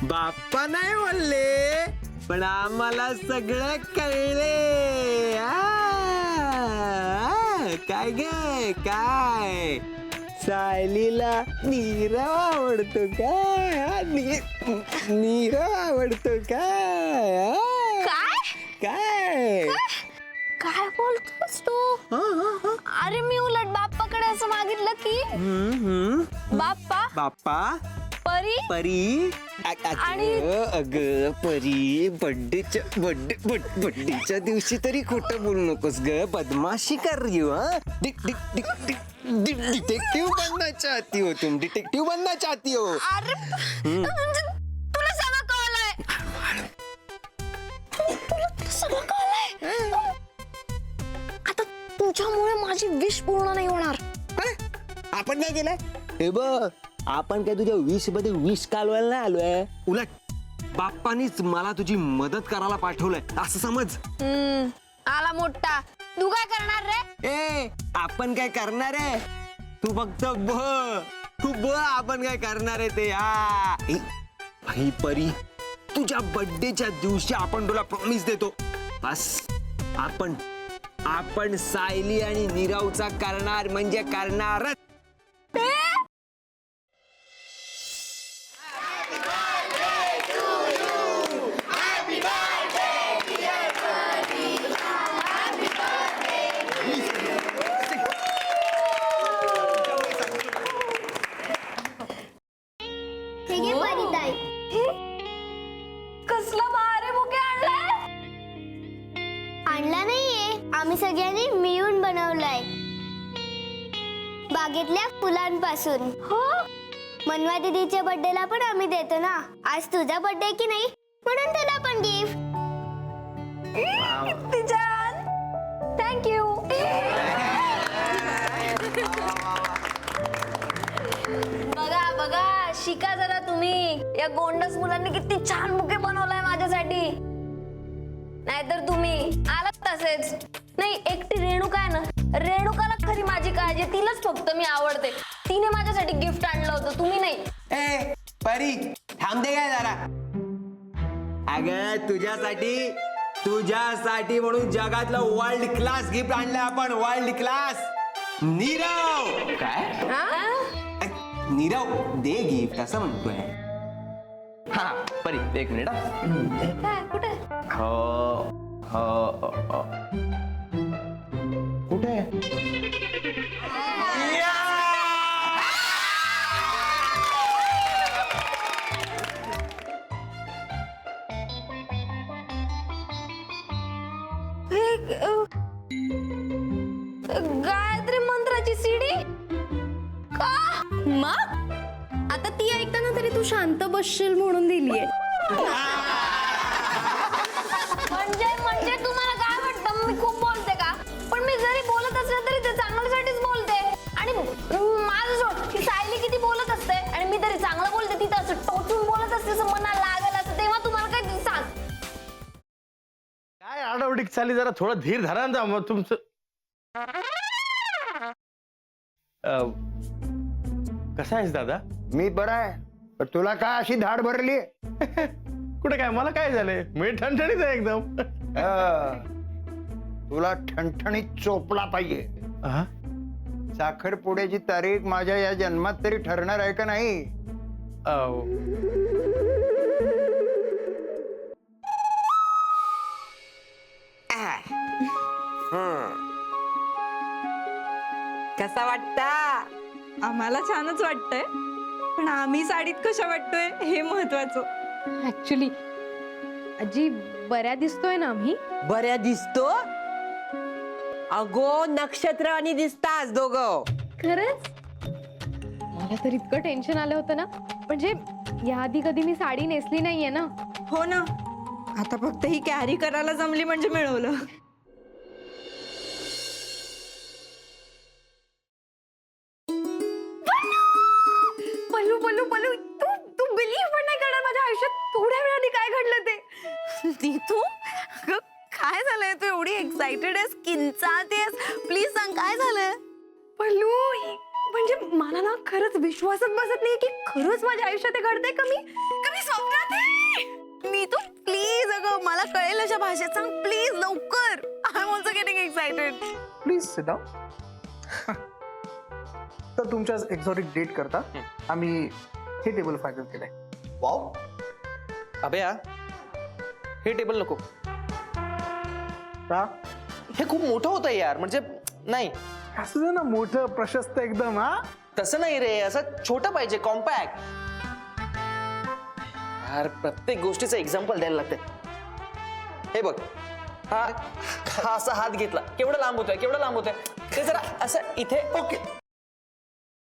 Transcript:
बाप्पा नाही बोलले पण आम्हाला सगळं कळले. काय गे काय सायलीला नीरव आवडतो काय? नीरव आवडतो काय? काय काय बोलतोस तू? अरे मी उलट बाप्पाकडे असं मागितलं की बाप्पा बाप्पा परी परी आणि- अग परी बड्डेच्या दिवशी तरी खोटं बोलू नकोस ग. बदमाशी कर यू. डिटेक्टिव्ह बनना चाहती हो तुम. डिटेक्टिव्ह बनना चाहती हो. अरे तुला सगळं कळलंय. तुला सगळं कळलंय. आता तुझ्यामुळे माझी विश पूर्ण नाही होणार. आपण काय केलंय हे बघ. आपण काय तुझ्या विश मध्ये विष कालवायला नाही आलोय. उलट बाप्पानीच मला तुझी मदत करायला पाठवलंय असं समज. आला मोठा. तू काय करणार रे? ए आपण काय करणार आहे तू फक्त तू आपण काय करणार आहे ते. भाई परी तुझ्या बर्थडेच्या दिवशी आपण तुला प्रॉमिस देतो. बस आपण सायली आणि नीरवचा करणार म्हणजे करणारच. कसला भारी बुके आणलाय. आणला नाहीये, आम्ही सगळ्यांनी मिळून बनवलाय बागेतल्या फुलांपासून. हो मनवा दीदीच्या बर्थडेला पण आम्ही देतो ना. आज तुझा बर्थडे की नाही म्हणून तुला पण गिफ्ट. किती छान. थँक्यू. बघा बघा शिका जरा तुम्ही. या गोंडस मुलांनी किती छान बुके बनवलाय माझ्यासाठी. नाहीतर तुम्ही आलात तसेच. नाही एकटी रेणुका आहे ना, रेणुकाला खरी माझी काळजी. तिलाच फक्त मी आवडते. तिने माझ्यासाठी गिफ्ट आणलं होतं, तुम्ही नाही. ए परी थांबते काय जरा. अगं तुझ्यासाठी म्हणून जगातलं वर्ल्ड क्लास गिफ्ट आणलंय आपण. World class. नीरव काय नीरव दे गिफ्ट असं म्हणतोय. हा परी एक मिनिट. काय कुठे? कुठे गायत्री मंत्राची सीडी का? मग आता ती ऐकताना तरी तू शांत बसशील म्हणून दिलीये. म्हणजे तुम्हाला काय वाटतं मी खूप बोलते का? पण मी जरी बोलत असले तरी ते चांगल्यासाठीच बोलते. आणि माझं सोड की सायली किती बोलत असते आणि मी तरी चांगलं बोलते. तिथं असं टोचून बोलत असते असं मनाला लागेल असं. तेव्हा तुम्हाला काय सांग. काय आडवडीक चाली. जरा थोडं धीर धरा ना मग तुमचं. कसा आहेस दादा? मी बरा आहे. पण तुला काय अशी धाड भरली? कुठे काय मला काय झालंय? मी ठणठणीत आहे एकदम. तुला ठणठणीत चोपला पाहिजे. साखरपुड्याची तारीख माझ्या या जन्मात तरी ठरणार आहे का नाही? कसा वाटता? आम्हाला छानच वाटतंय, पण आम्ही साडीत कशा वाटतोय हे महत्वाचं. ऍक्च्युली आजी बऱ्या दिसतोय ना आम्ही? बऱ्या दिसतो. अगो नक्षत्र आणि दिसतास दोघं. खरंच मला तर इतकं टेन्शन आलं होतं ना. म्हणजे याआधी कधी मी साडी नेसली नाहीये ना. हो ना. आता फक्त ही कॅरी करायला जमली म्हणजे मिळवलं. पल्लू पल्लू पल्लू तू बिलीव्ह पण नाही करणार माझ्या आयुष्यात थोड्या वेळाने काय घडलं ते. तू काय झालंय? तू एवढी एक्साइटेड आहेस, किंचाळतेस. प्लीज सांग काय झालंय? पल्लू म्हणजे मला ना खरंच विश्वासच बसत नाही की खरंच माझ्या आयुष्यात हे घडतंय कमी स्वप्नात आहे. नीतू प्लीज अगं मला कळेल अशा भाषेत सांग प्लीज लवकर. I am also getting excited. Please sit down. तर तुमच्या एक्झॉटिक डेट करता आम्ही हे टेबल फायनल केलंय. वाव अभया हे टेबल नको. का हे खूप मोठं होतं यार. म्हणजे नाही असं दे ना मोठं प्रशस्त एकदम. हा तसं नाही रे. असं छोटं पाहिजे कॉम्पॅक्ट. यार प्रत्येक गोष्टीचं एक्झाम्पल द्यायला लागते. हे बघ हा असा हात घेतला केवढा लांब होतोय ते जरा असं इथे. ओके